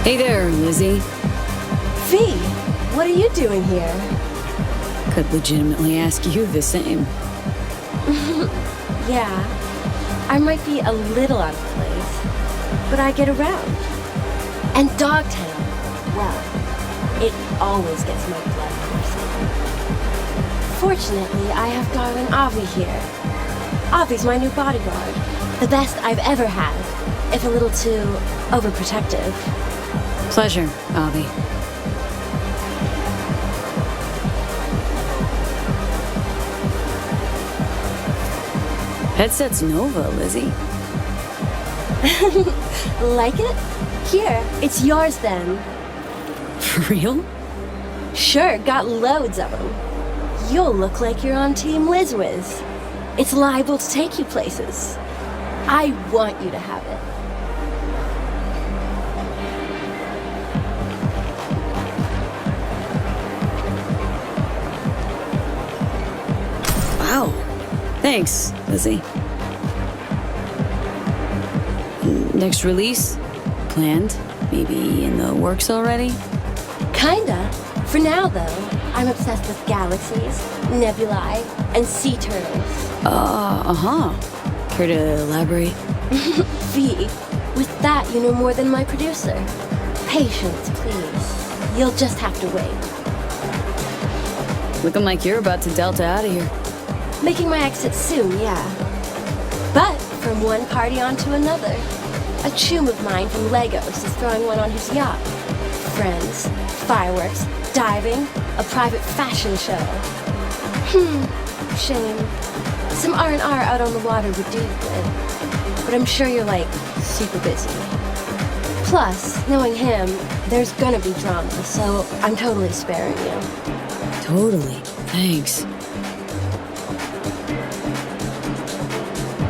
Hey there, Lizzie. V, what are you doing here? Could legitimately ask you the same. Yeah, I might be a little out of place, but I get around. And Dogtown, well, it always gets my blood coursing. Fortunately, I have darling Avi here. Avi's my new bodyguard. The best I've ever had, if a little too overprotective. Pleasure, Avi. Headset's Nova, Lizzie. Like it? Here, it's yours then. For real? Sure, got loads of them. You'll look like you're on Team LizWiz. It's liable to take you places. I want you to have it. Wow. Thanks, Lizzie. Next release? Planned? Maybe in the works already? Kinda. For now, though, I'm obsessed with galaxies, nebulae, and sea turtles. Care to elaborate? V, with that you know more than my producer. Patience, please. You'll just have to wait. Looking like you're about to Delta out of here. Making my exit soon, yeah. But from one party on to another. A chum of mine from Legos is throwing one on his yacht. Friends, fireworks, diving, a private fashion show. Shame. Some R&R out on the water would do good. But I'm sure you're, like, super busy. Plus, knowing him, there's gonna be drama, so I'm totally sparing you. Totally. Thanks.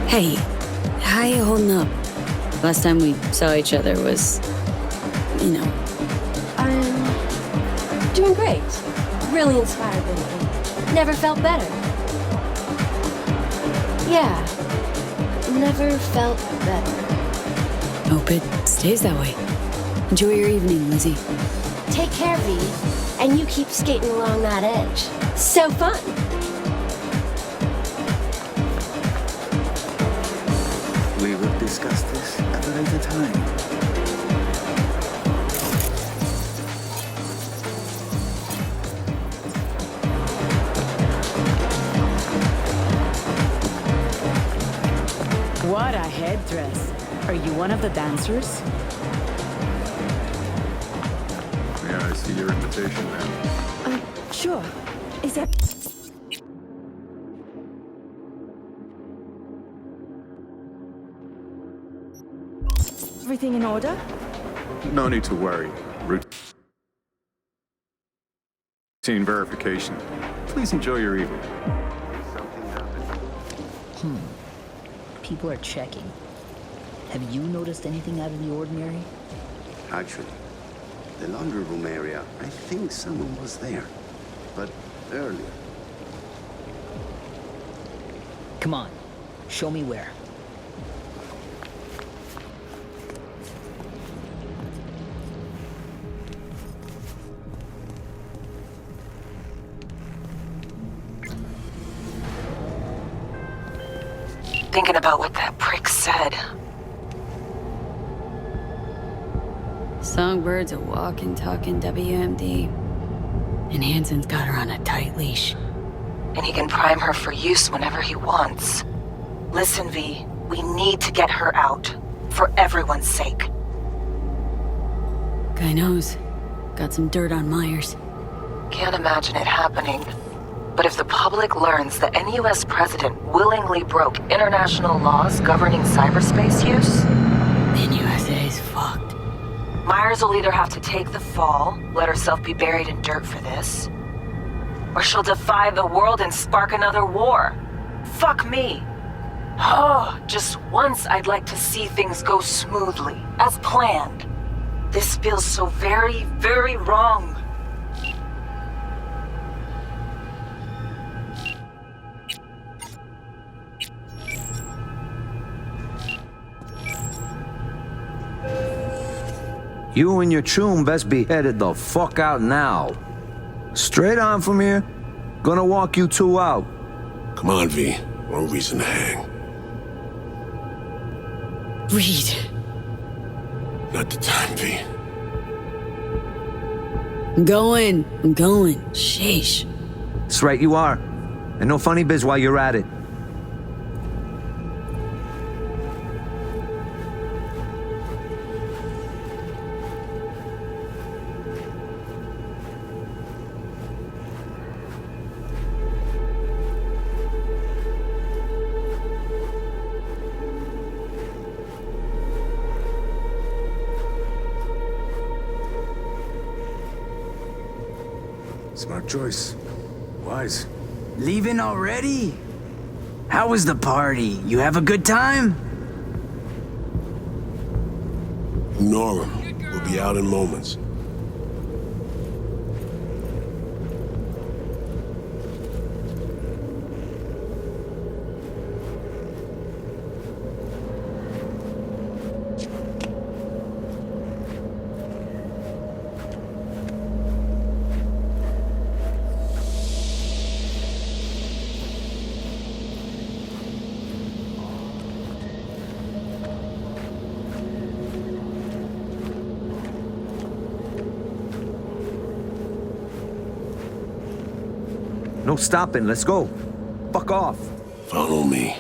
Hey, how you holding up? Last time we saw each other was, you know. I'm doing great. Really inspired lately. Never felt better. Yeah. Never felt better. Hope it stays that way. Enjoy your evening, Lizzie. Take care, V. And you keep skating along that edge. So fun! We will discuss this at a later time. What a headdress. Are you one of the dancers? Yeah, I see your invitation now. Sure. Is there... Everything in order? No need to worry. Routine verification. Please enjoy your evening. People are checking. Have you noticed anything out of the ordinary? Actually, the laundry room area, I think someone was there. But earlier. Come on, show me where. Thinking about what that prick said. Songbird's a walking, talking WMD. And Hansen's got her on a tight leash. And he can prime her for use whenever he wants. Listen, V, we need to get her out. For everyone's sake. Guy knows. Got some dirt on Myers. Can't imagine it happening. But if the public learns that any US president willingly broke international laws governing cyberspace use, Then USA's fucked. Myers will either have to take the fall, let herself be buried in dirt for this, or she'll defy the world and spark another war. Fuck me. Oh, just once I'd like to see things go smoothly, as planned. This feels so very, very wrong. You and your chum best be headed the fuck out now. Straight on from here. Gonna walk you two out. Come on, V. No reason to hang. Reed. Not the time, V. I'm going. Sheesh. That's right, you are. And no funny biz while you're at it. Smart choice. Wise. Leaving already? How was the party? You have a good time? Ignore him. We'll be out in moments. No stopping, let's go. Fuck off. Follow me.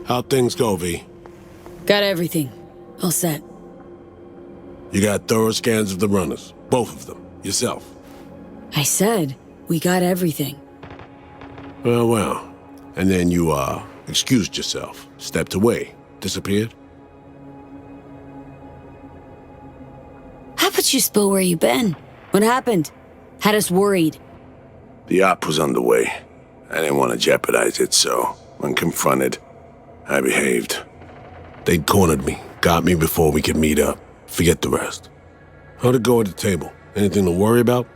How'd things go, V? Got everything. All set. You got thorough scans of the runners. Both of them. Yourself. I said, we got everything. Well. And then you, excused yourself, stepped away, disappeared? How about you spill where you been? What happened? Had us worried. The op was underway. I didn't want to jeopardize it, so when confronted, I behaved. They'd cornered me, got me before we could meet up. Forget the rest. How'd it go at the table? Anything to worry about?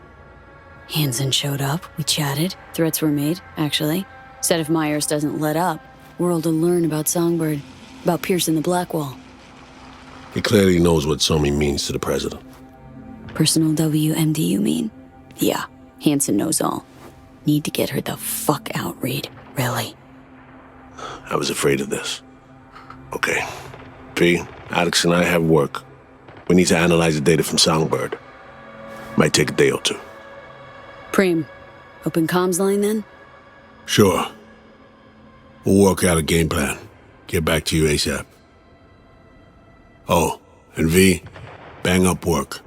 Hansen showed up, we chatted, threats were made, actually. Said if Myers doesn't let up, we're all to learn about Songbird, about piercing the Blackwall. He clearly knows what Somi means to the president. Personal WMD, you mean? Yeah, Hansen knows all. Need to get her the fuck out, Reed. Really. I was afraid of this. Okay. P, Alex and I have work. We need to analyze the data from Songbird. Might take a day or two. Preem, open comms line then? Sure. We'll work out a game plan. Get back to you ASAP. Oh, and V, bang up work.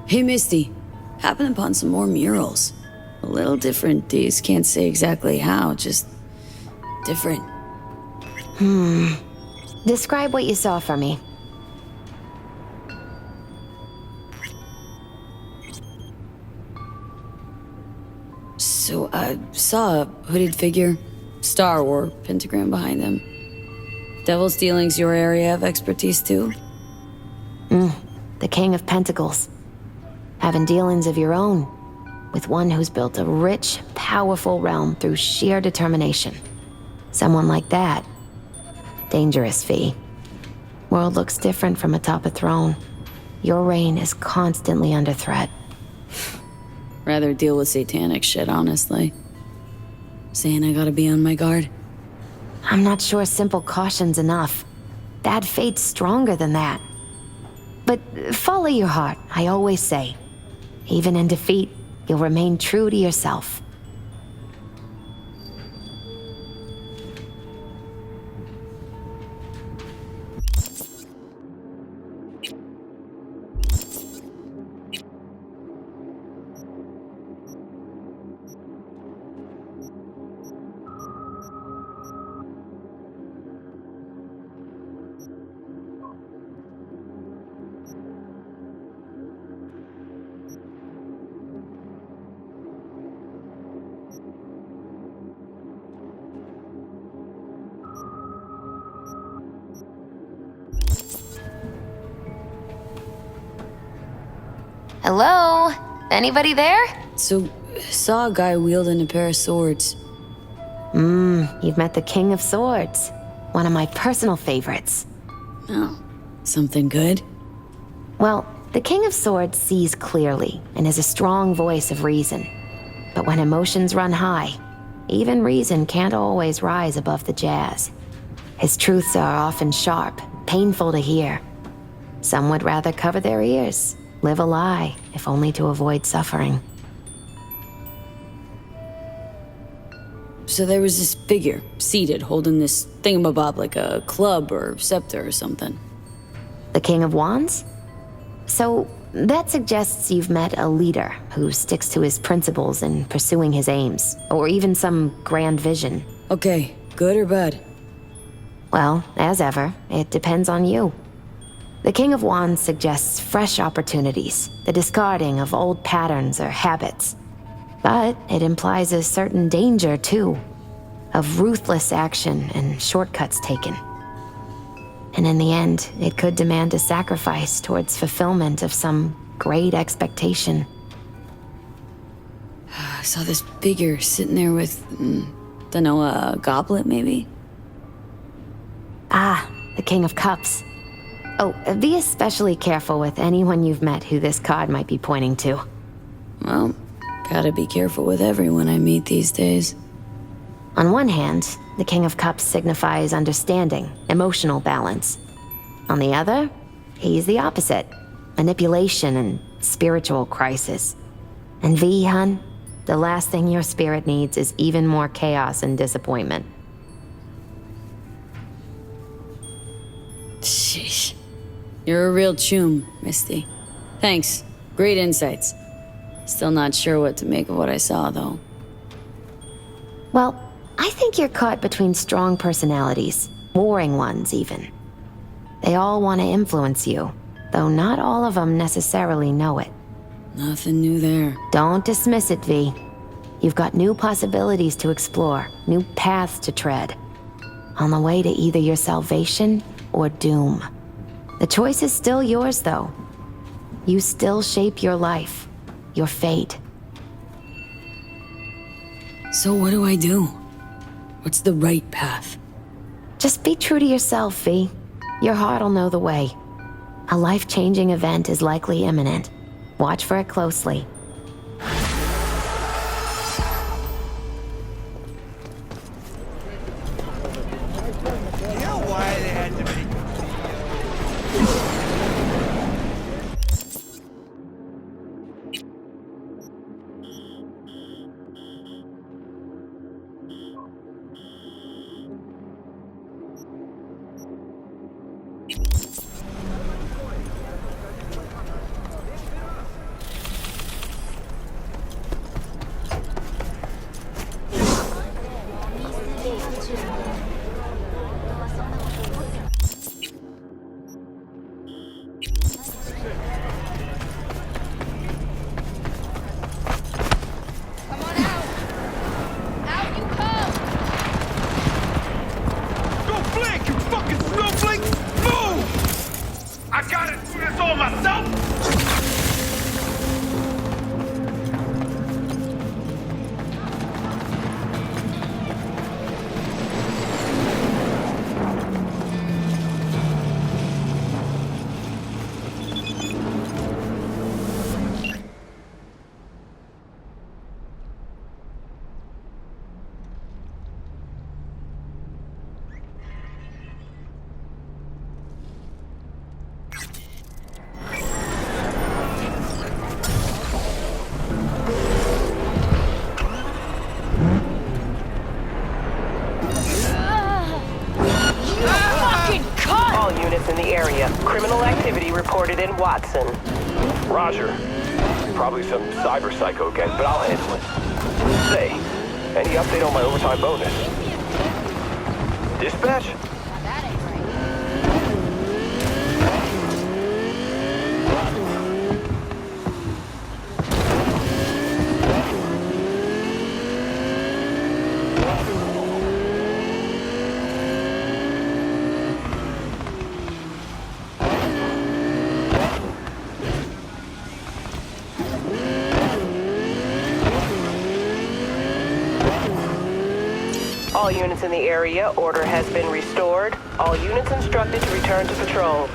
Hey, Misty. Happened upon some more murals. A little different, D's. Can't say exactly how, just different. Describe what you saw for me. So I saw a hooded figure, star or pentagram behind them. Devil's dealings your area of expertise too? The King of Pentacles. Having dealings of your own, with one who's built a rich, powerful realm through sheer determination. Someone like that. Dangerous, V. World looks different from atop a throne. Your reign is constantly under threat. Rather deal with satanic shit, honestly. Saying I gotta be on my guard. I'm not sure simple caution's enough. Bad fate's stronger than that. But follow your heart, I always say. Even in defeat, you'll remain true to yourself. Hello? Anybody there? So, saw a guy wielding a pair of swords. You've met the King of Swords. One of my personal favorites. Oh, something good? Well, the King of Swords sees clearly and is a strong voice of reason. But when emotions run high, even reason can't always rise above the jazz. His truths are often sharp, painful to hear. Some would rather cover their ears, live a lie, if only to avoid suffering. So there was this figure, seated, holding this thingamabob like a club or scepter or something. The King of Wands? So, that suggests you've met a leader who sticks to his principles in pursuing his aims, or even some grand vision. Okay, good or bad? Well, as ever, it depends on you. The King of Wands suggests fresh opportunities, the discarding of old patterns or habits. But it implies a certain danger, too, of ruthless action and shortcuts taken. And in the end, it could demand a sacrifice towards fulfillment of some great expectation. I saw this figure sitting there with, dunno, a goblet maybe? Ah, the King of Cups. Oh, be especially careful with anyone you've met who this card might be pointing to. Well, gotta be careful with everyone I meet these days. On one hand, the King of Cups signifies understanding, emotional balance. On the other, he's the opposite, manipulation and spiritual crisis. And V, hun, the last thing your spirit needs is even more chaos and disappointment. Sheesh. You're a real chum, Misty. Thanks. Great insights. Still not sure what to make of what I saw, though. Well, I think you're caught between strong personalities, warring ones even. They all want to influence you, though not all of them necessarily know it. Nothing new there. Don't dismiss it, V. You've got new possibilities to explore, new paths to tread. On the way to either your salvation or doom. The choice is still yours, though. You still shape your life, your fate. So what do I do? What's the right path? Just be true to yourself, V. Your heart'll know the way. A life-changing event is likely imminent. Watch for it closely. In the area. Criminal activity reported in Watson. Roger. Probably some cyber psycho gang, but I'll handle it. Say, any update on my overtime bonus? Dispatch? All units in the area, order has been restored. All units instructed to return to patrol.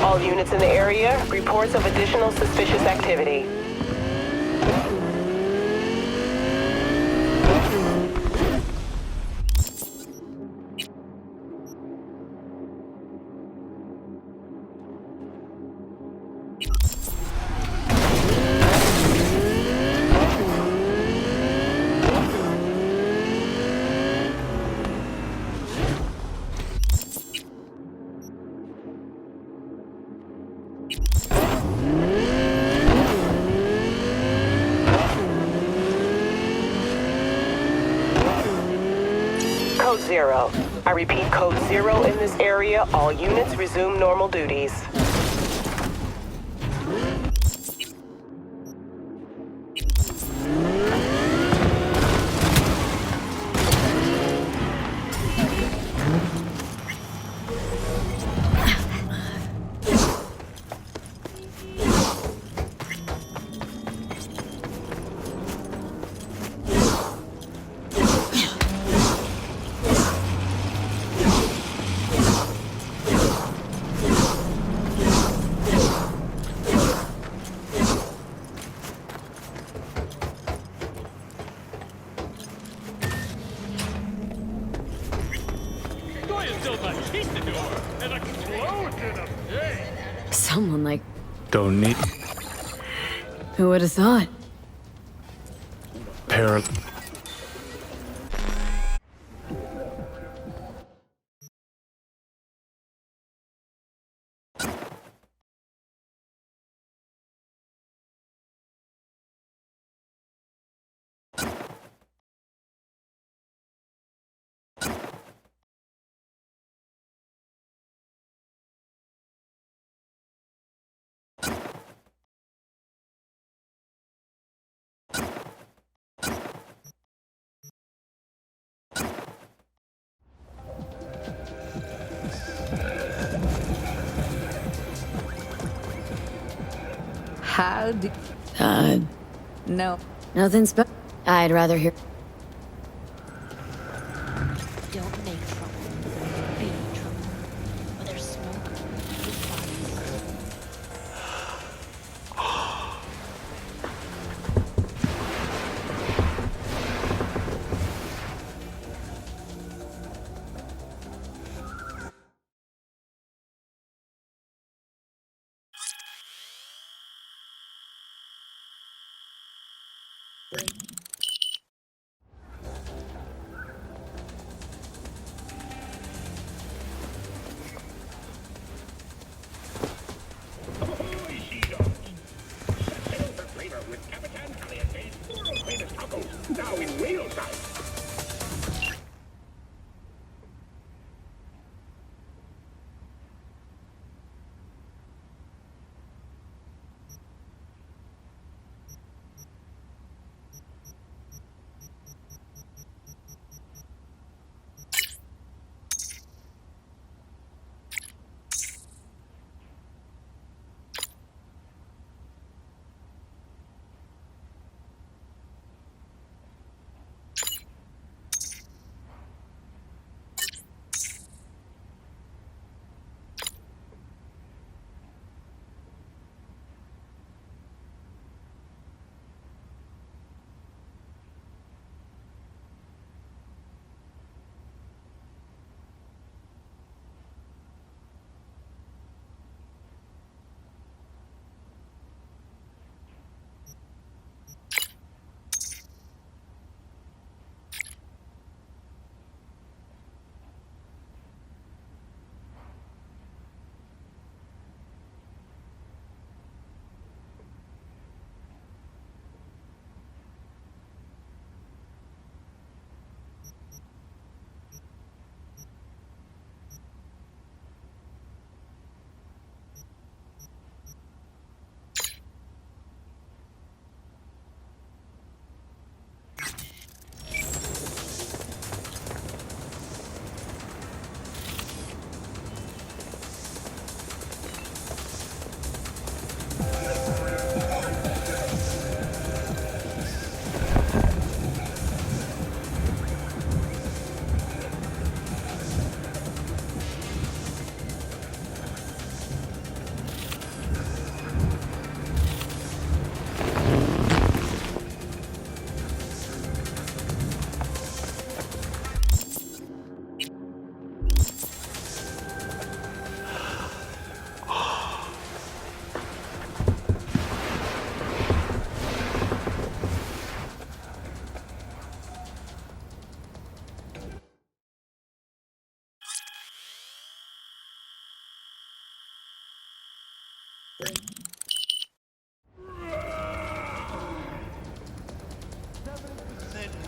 All units in the area, reports of additional suspicious activity. Code 0. I repeat, Code 0 in this area. All units resume normal duties. Someone like... Don't need... Who would have thought? Parallel. How do... No. Nothing I'd rather hear... Don't make trouble. Be trouble. Whether smoke or fire.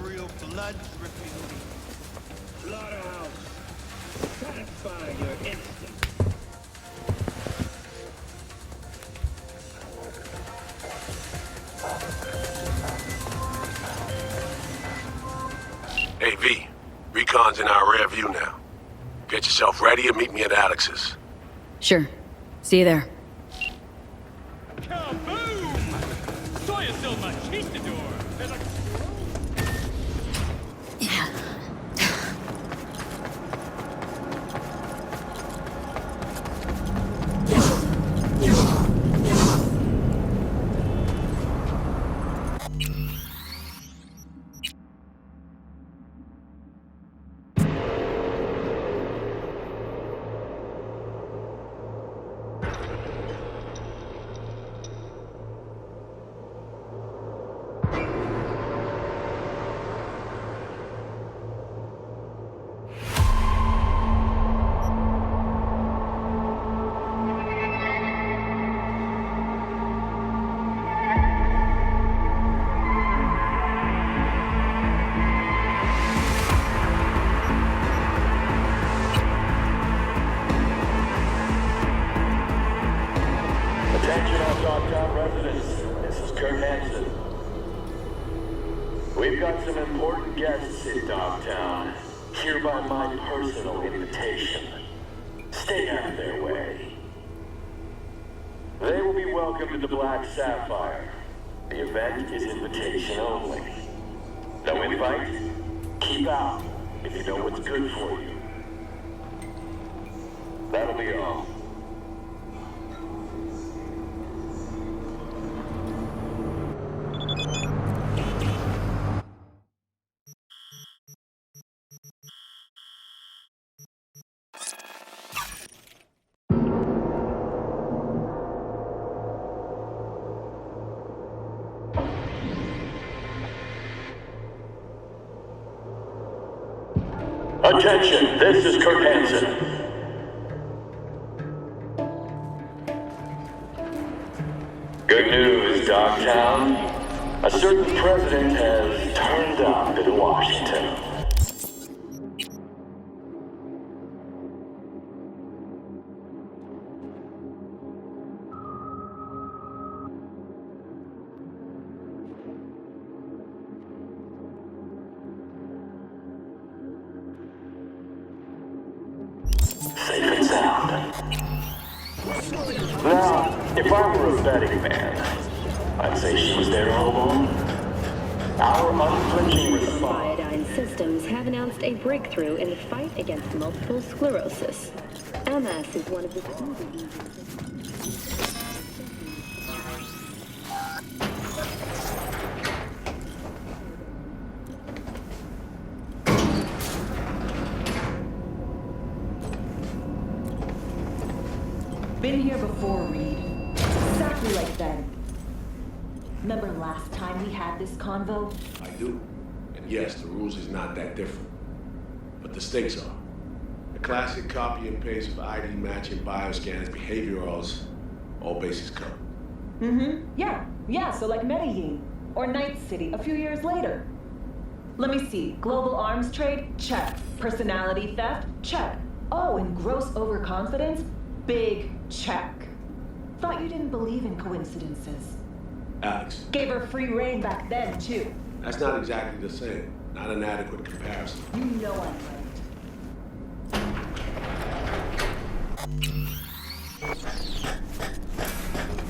Real blood dripping. Slaughterhouse. Satisfy your instinct. Hey, V. Recon's in our rear view now. Get yourself ready and meet me at Alex's. Sure. See you there. Kaboom! Saw you still my door. We've got some important guests in Dogtown. Hereby my personal invitation. Stay out of their way. They will be welcomed to the Black Sapphire. The event is invitation only. No invite? Keep out, if you know what's good for you. That'll be all. Attention, this is Kirk Hansen. Good news, Dogtown. A certain president has turned up in Washington. Safe and sound. Now, if I were a betting man, I'd say she was there all along. Our unflinching response. Iodine Systems have announced a breakthrough in the fight against multiple sclerosis. MS is one of the key diseases. Been here before, Reed. Exactly like then. Remember last time we had this convo? I do. And yes, the rules is not that different. But the stakes are. A classic copy and paste of ID matching bioscans, behaviorals, all bases covered. Yeah, so like Medellin. Or Night City a few years later. Let me see. Global arms trade? Check. Personality theft? Check. Oh, and gross overconfidence? Big check. Thought you didn't believe in coincidences. Alex. Gave her free reign back then, too. That's not exactly the same. Not an adequate comparison. You know I'm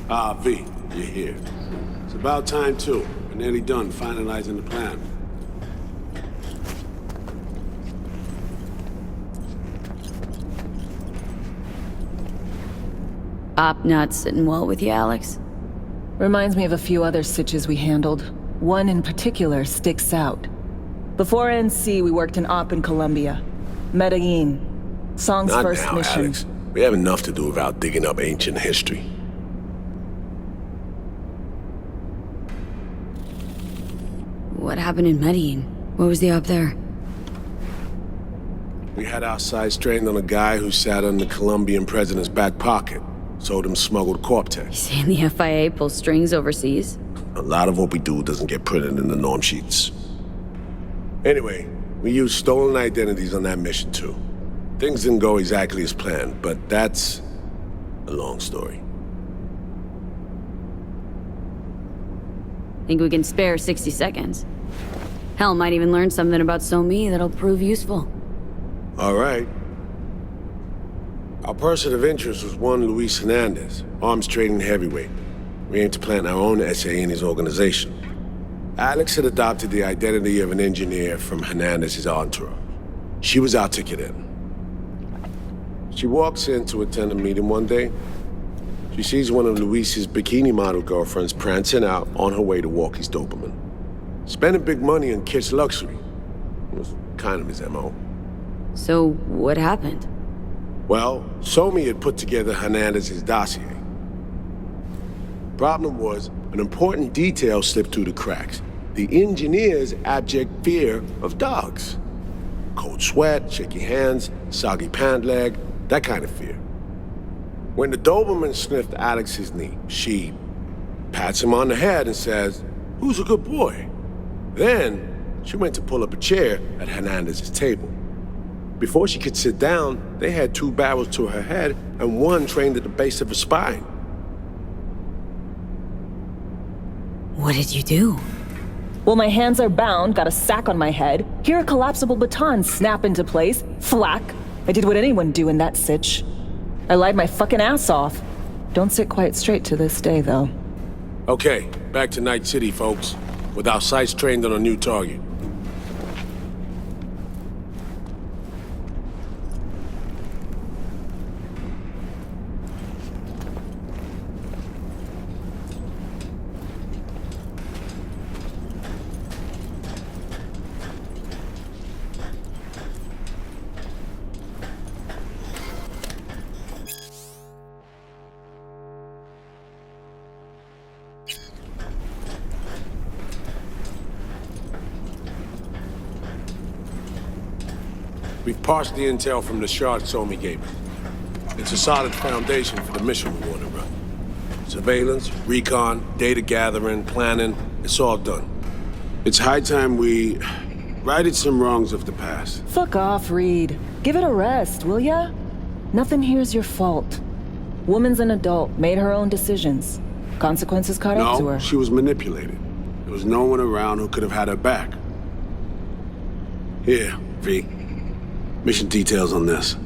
right. V, you're here. It's about time, too. We're nearly done finalizing the plan. Op not sitting well with you, Alex? Reminds me of a few other sitches we handled. One in particular sticks out. Before NC, we worked in Op in Colombia. Medellin. Song's Not first now, mission. Alex. We have enough to do without digging up ancient history. What happened in Medellin? What was the op there? We had our sights trained on a guy who sat in the Colombian president's back pocket. Sold him smuggled Corp-Tech. Saying the FIA pulls strings overseas? A lot of what we do doesn't get printed in the norm sheets. Anyway, we used stolen identities on that mission too. Things didn't go exactly as planned, but that's a long story. Think we can spare 60 seconds? Hell, might even learn something about So-Me that'll prove useful. All right. Our person of interest was one Luis Hernandez, arms trading heavyweight. We aim to plant our own SA in his organization. Alex had adopted the identity of an engineer from Hernandez's entourage. She was our ticket in. She walks in to attend a meeting one day. She sees one of Luis's bikini model girlfriends prancing out on her way to walk his Doberman. Spending big money on kitsch luxury. It was kind of his MO. So, what happened? Well, So-Me had put together Hernandez's dossier. Problem was, an important detail slipped through the cracks. The engineer's abject fear of dogs. Cold sweat, shaky hands, soggy pant leg, that kind of fear. When the Doberman sniffed Alex's knee, she pats him on the head and says, "Who's a good boy?" Then, she went to pull up a chair at Hernandez's table. Before she could sit down, they had two barrels to her head and one trained at the base of her spine. What did you do? Well, my hands are bound, got a sack on my head. Here a collapsible baton snap into place. Flack. I did what anyone do in that sitch. I lied my fucking ass off. Don't sit quite straight to this day, though. Okay, back to Night City, folks. With our sights trained on a new target. We've parsed the intel from the shard Somi gave us. It's a solid foundation for the mission we want to run. Surveillance, recon, data gathering, planning, it's all done. It's high time we righted some wrongs of the past. Fuck off, Reed. Give it a rest, will ya? Nothing here's your fault. Woman's an adult, made her own decisions. Consequences caught up to her. No, she was manipulated. There was no one around who could have had her back. Here, V. Mission details on this.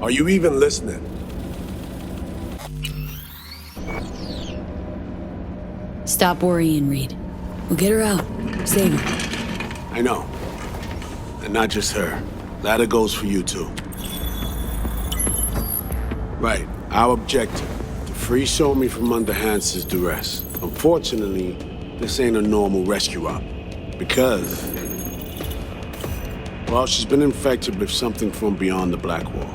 Are you even listening? Stop worrying, Reed. We'll get her out. Save her. I know. And not just her. Ladder goes for you too. Right. Our objective. Free Somi from under Hansen's duress. Unfortunately, this ain't a normal rescue op. Because, well, she's been infected with something from beyond the Black Wall.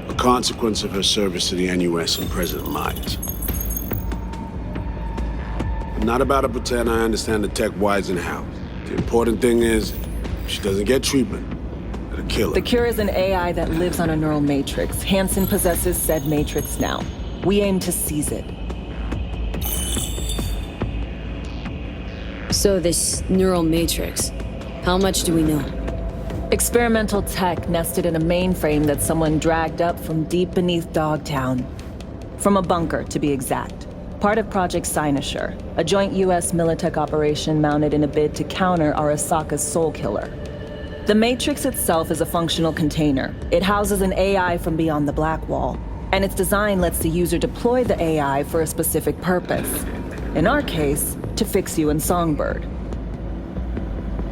A consequence of her service to the NUS and President Myers. I'm not about to pretend I understand the tech whys and hows. The important thing is, if she doesn't get treatment, it'll kill her. The cure is an AI that lives on a neural matrix. Hansen possesses said matrix now. We aim to seize it. So this neural matrix, how much do we know? Experimental tech nested in a mainframe that someone dragged up from deep beneath Dogtown. From a bunker, to be exact. Part of Project Cynosure, a joint US Militech operation mounted in a bid to counter Arasaka's Soul Killer. The matrix itself is a functional container. It houses an AI from beyond the Black Wall. And its design lets the user deploy the AI for a specific purpose. In our case, to fix you in Songbird.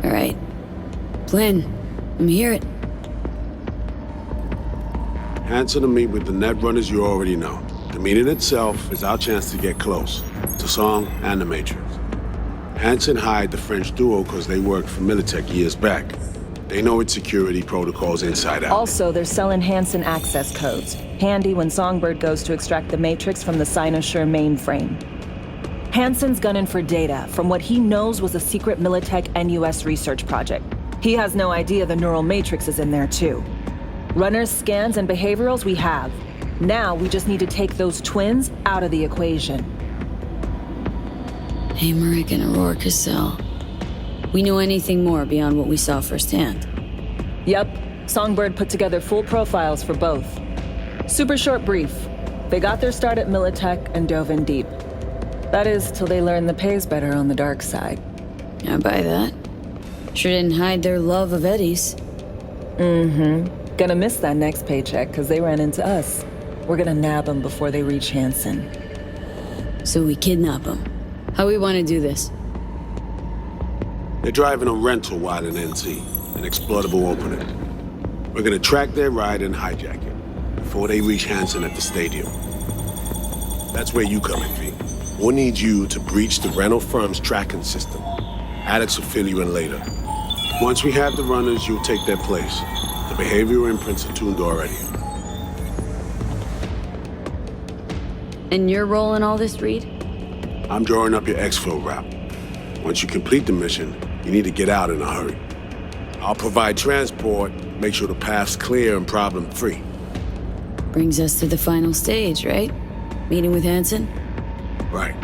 All right. Plan. Let me hear it. Hansen to meet with the net runners you already know. The meeting itself is our chance to get close. To Song and the Matrix. Hansen hired the French duo because they worked for Militech years back. They know its security protocols inside out. Also, they're selling Hansen access codes. Handy when Songbird goes to extract the Matrix from the Cynosure mainframe. Hansen's gunning for data from what he knows was a secret Militech NUS research project. He has no idea the neural matrix is in there too. Runners, scans, and behaviorals we have. Now we just need to take those twins out of the equation. Emmerich and Aurora Cassell. We know anything more beyond what we saw firsthand? Yep. Songbird put together full profiles for both. Super short brief. They got their start at Militech and dove in deep. That is, till they learned the pay's better on the dark side. I buy that. Sure didn't hide their love of Eddie's. Mm-hmm. Gonna miss that next paycheck, because they ran into us. We're gonna nab them before they reach Hansen. So we kidnap them. How we want to do this? They're driving a rental while in NC, an exploitable opening. We're gonna track their ride and hijack it before they reach Hansen at the stadium. That's where you come in, V. We'll need you to breach the rental firm's tracking system. Alex will fill you in later. Once we have the runners, you'll take their place. The behavioral imprints are tuned already. And your role in all this, Reed? I'm drawing up your exfil route. Once you complete the mission, you need to get out in a hurry. I'll provide transport, make sure the path's clear and problem-free. Brings us to the final stage, right? Meeting with Hansen? Right.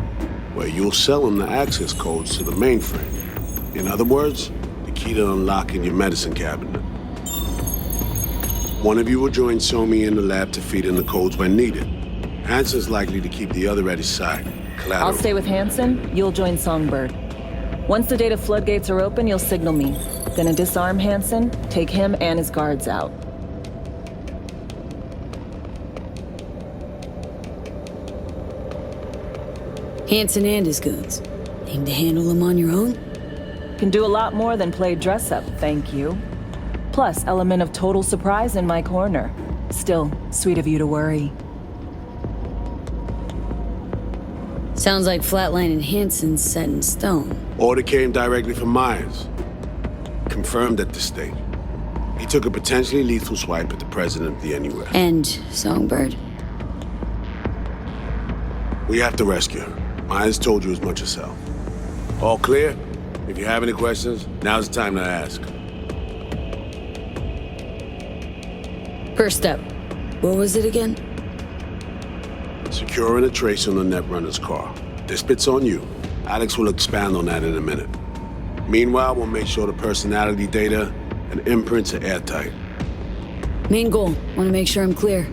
Where you'll sell him the access codes to the mainframe. In other words, the key to unlocking your medicine cabinet. One of you will join Somi in the lab to feed in the codes when needed. Hansen's likely to keep the other at his side. Collateral. I'll stay with Hansen, you'll join Songbird. Once the data floodgates are open, you'll signal me. Gonna disarm Hansen, take him and his guards out. Hansen and his goons. Aim to handle them on your own? Can do a lot more than play dress-up, thank you. Plus, element of total surprise in my corner. Still, sweet of you to worry. Sounds like Flatline and Hansen's set in stone. Order came directly from Myers. Confirmed at the state. He took a potentially lethal swipe at the president of the NUS. And Songbird. We have to rescue her. Myers told you as much herself. All clear? If you have any questions, now's the time to ask. First step. What was it again? Securing a trace on the Netrunner's car. This bit's on you. Alex will expand on that in a minute. Meanwhile, we'll make sure the personality data and imprints are airtight. Main goal. Want to make sure I'm clear.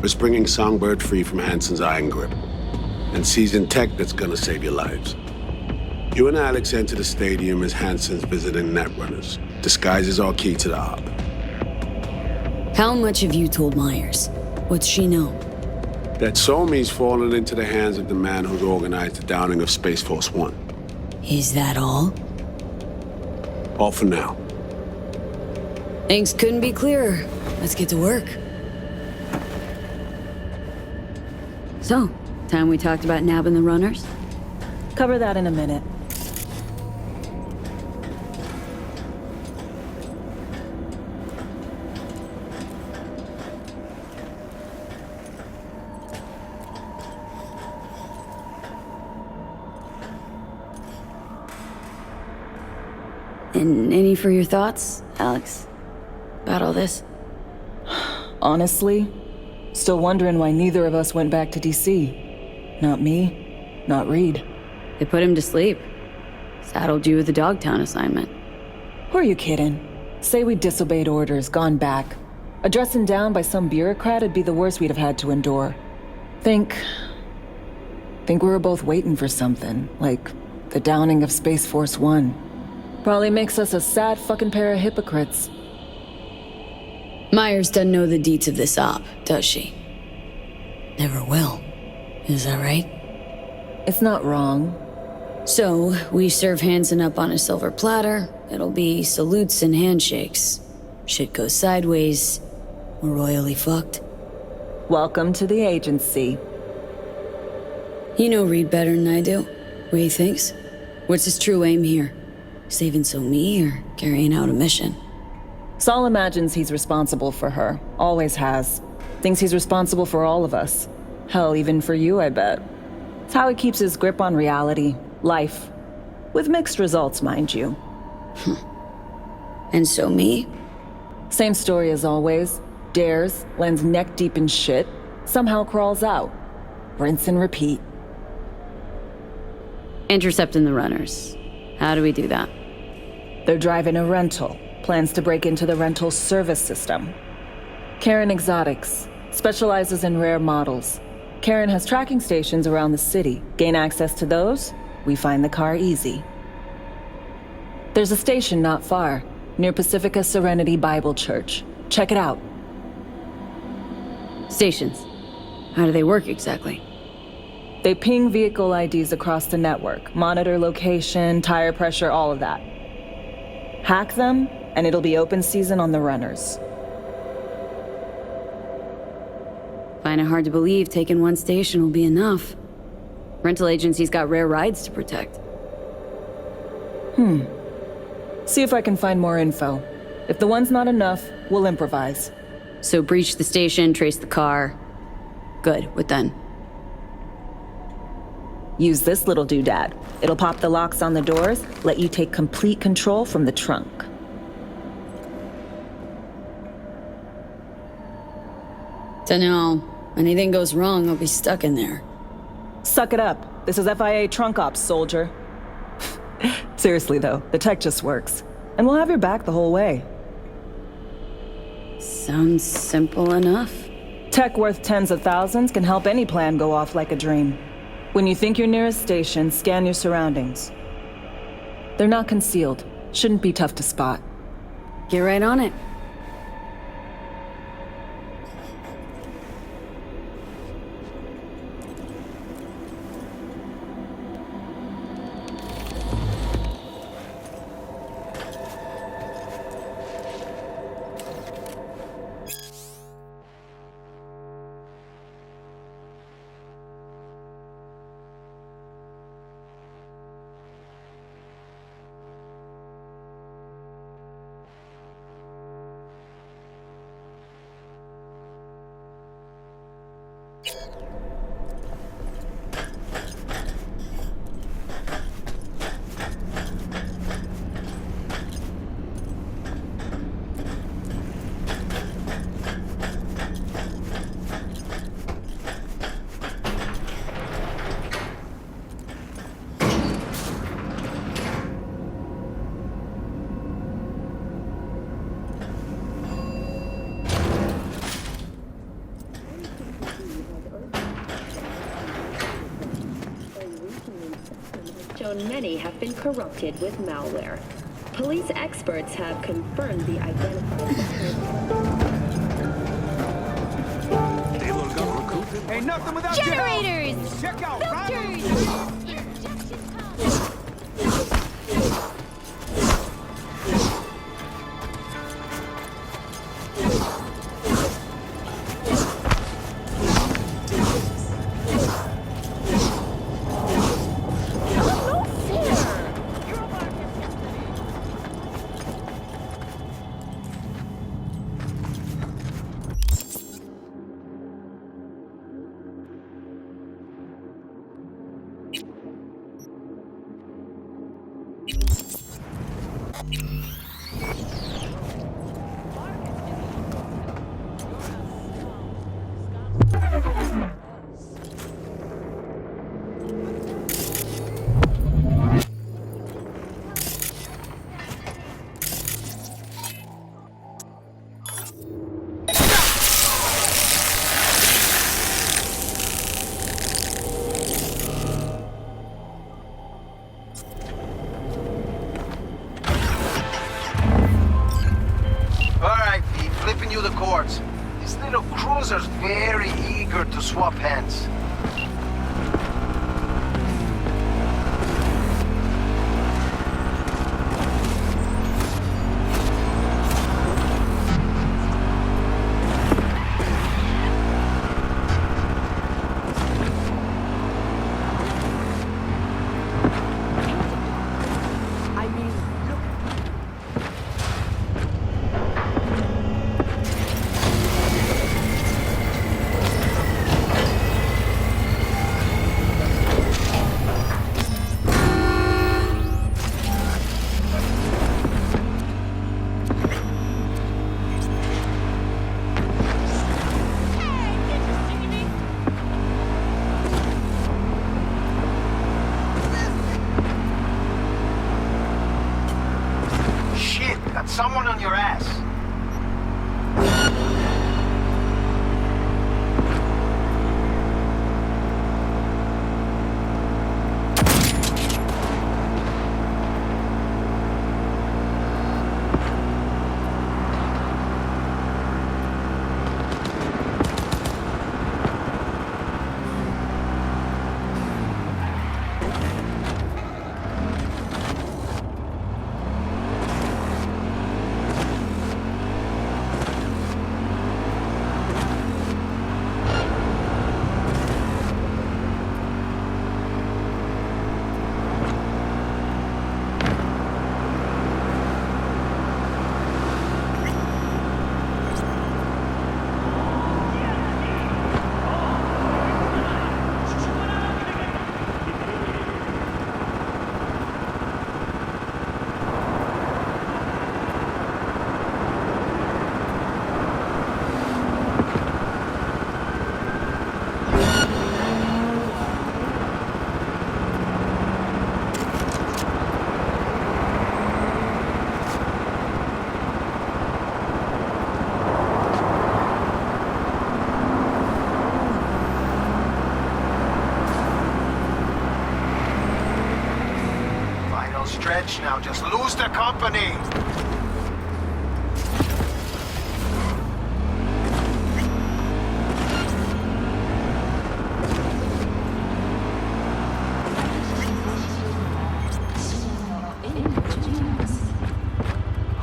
We're bringing Songbird free from Hansen's iron grip. And seizing tech that's gonna save your lives. You and Alex enter the stadium as Hansen's visiting Netrunners. Disguises are key to the op. How much have you told Myers? What's she know? That Somi's fallen into the hands of the man who's organized the downing of Space Force One. Is that all? All for now. Things couldn't be clearer. Let's get to work. So, time we talked about nabbing the runners? Cover that in a minute. And any for your thoughts, Alex? About all this? Honestly, still wondering why neither of us went back to DC. Not me, not Reed. They put him to sleep. Saddled you with the Dogtown assignment. Who are you kidding? Say we disobeyed orders, gone back. A dressing down by some bureaucrat would be the worst we'd have had to endure. Think we were both waiting for something, like the downing of Space Force One. Probably makes us a sad fucking pair of hypocrites. Myers doesn't know the deets of this op, does she? Never will. Is that right? It's not wrong. So, we serve Hansen up on a silver platter. It'll be salutes and handshakes. Shit goes sideways. We're royally fucked. Welcome to the agency. You know Reed better than I do. What he thinks? What's his true aim here? Saving Somi or carrying out a mission? Saul imagines he's responsible for her. Always has. Thinks he's responsible for all of us. Hell, even for you, I bet. It's how he keeps his grip on reality. Life. With mixed results, mind you. And Somi? Same story as always. Dares, lands neck deep in shit, somehow crawls out. Rinse and repeat. Intercepting the runners. How do we do that? They're driving a rental. Plans to break into the rental service system. Karen Exotics. Specializes in rare models. Karen has tracking stations around the city. Gain access to those, we find the car easy. There's a station not far, near Pacifica Serenity Bible Church. Check it out. Stations. How do they work exactly? They ping vehicle IDs across the network, monitor location, tire pressure, all of that. Hack them, and it'll be open season on the runners. Find it hard to believe taking one station will be enough. Rental agencies got rare rides to protect. See if I can find more info. If the one's not enough, we'll improvise. So breach the station, trace the car. Good, what then? Use this little doodad. It'll pop the locks on the doors, let you take complete control from the trunk. Dunno. Anything goes wrong, I'll be stuck in there. Suck it up. This is FIA trunk ops, soldier. Seriously though, the tech just works. And we'll have your back the whole way. Sounds simple enough. Tech worth tens of thousands can help any plan go off like a dream. When you think you're near a station, scan your surroundings. They're not concealed. Shouldn't be tough to spot. Get right on it. Many have been corrupted with malware. Police experts have confirmed the identified. Ain't nothing without Generators! Check out This little cruiser's very eager to swap hands. much now. Just lose the company.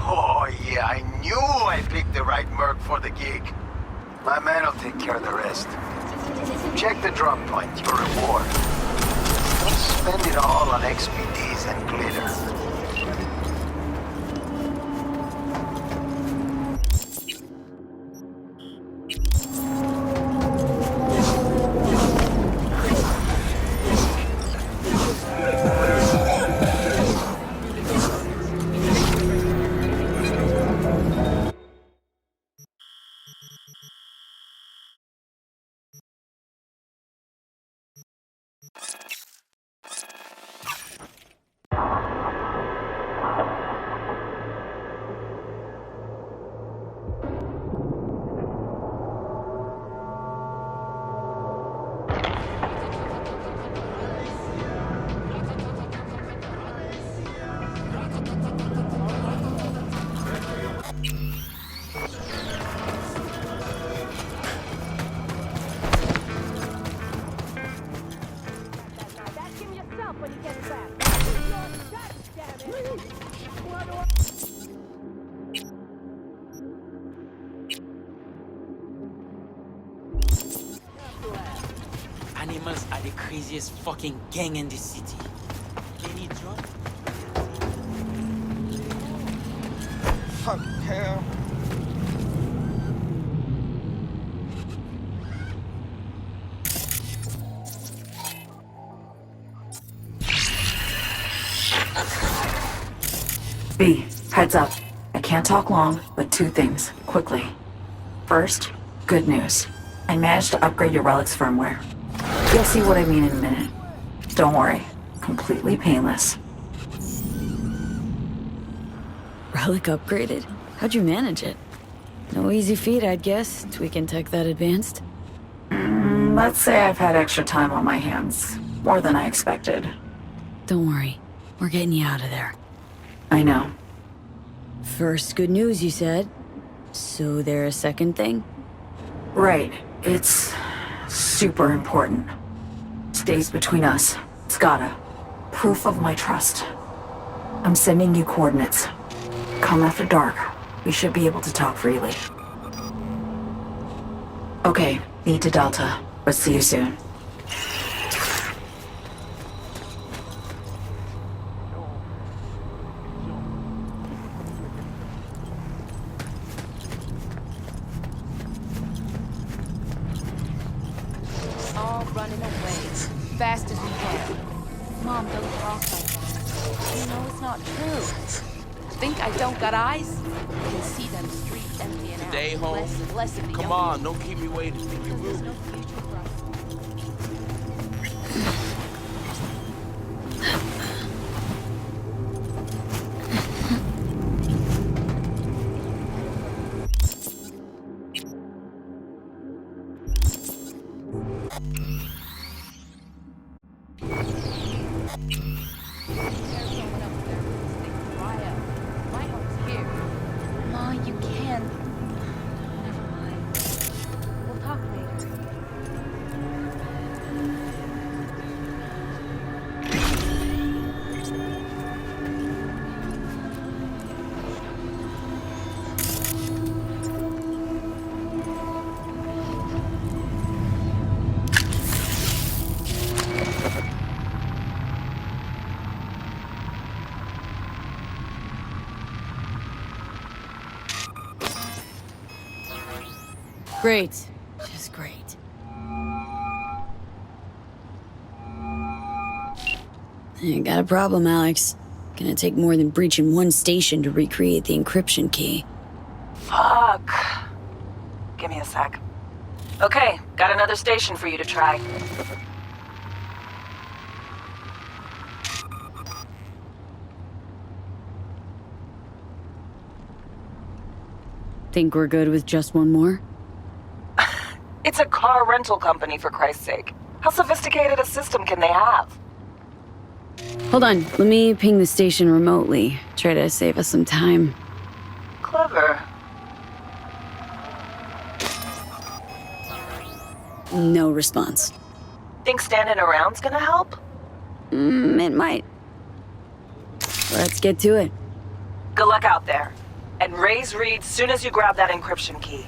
Oh, yeah, I knew I picked the right merc for the gig. My man will take care of the rest. Check the drop point, your reward. Don't spend it all on XPDs and glitter. Animals are the craziest fucking gang in the city. They need drugs. Fuck hell. B, heads up. I can't talk long, but two things, quickly. First, good news. I managed to upgrade your Relic's firmware. You'll see what I mean in a minute. Don't worry, completely painless. Relic upgraded? How'd you manage it? No easy feat, I'd guess, tweaking tech that advanced. Let's say I've had extra time on my hands. More than I expected. Don't worry, we're getting you out of there. I know. First good news, you said. So there a second thing? Right. It's super important. Stays between us. It's gotta. Proof of my trust. I'm sending you coordinates. Come after dark. We should be able to talk freely. Okay, need to Delta. But see you soon. All running away, fast as we can. Mom, don't talk like that. You know it's not true. Think I don't got eyes? I can see them streets emptying out. Stay home. Less and less of the Come young on, people. don't keep me waiting. Because there's no future for us. Ma, you can. Never mind. We'll talk later. Great. Just great. You got a problem, Alex. Gonna take more than breaching one station to recreate the encryption key. Fuck. Give me a sec. Okay, got another station for you to try. Think we're good with just one more? It's a car rental company, for Christ's sake. How sophisticated a system can they have? Hold on, let me ping the station remotely. Try to save us some time. Clever. No response. Think standing around's gonna help? It might. Let's get to it. Good luck out there. And raise Reed soon as you grab that encryption key.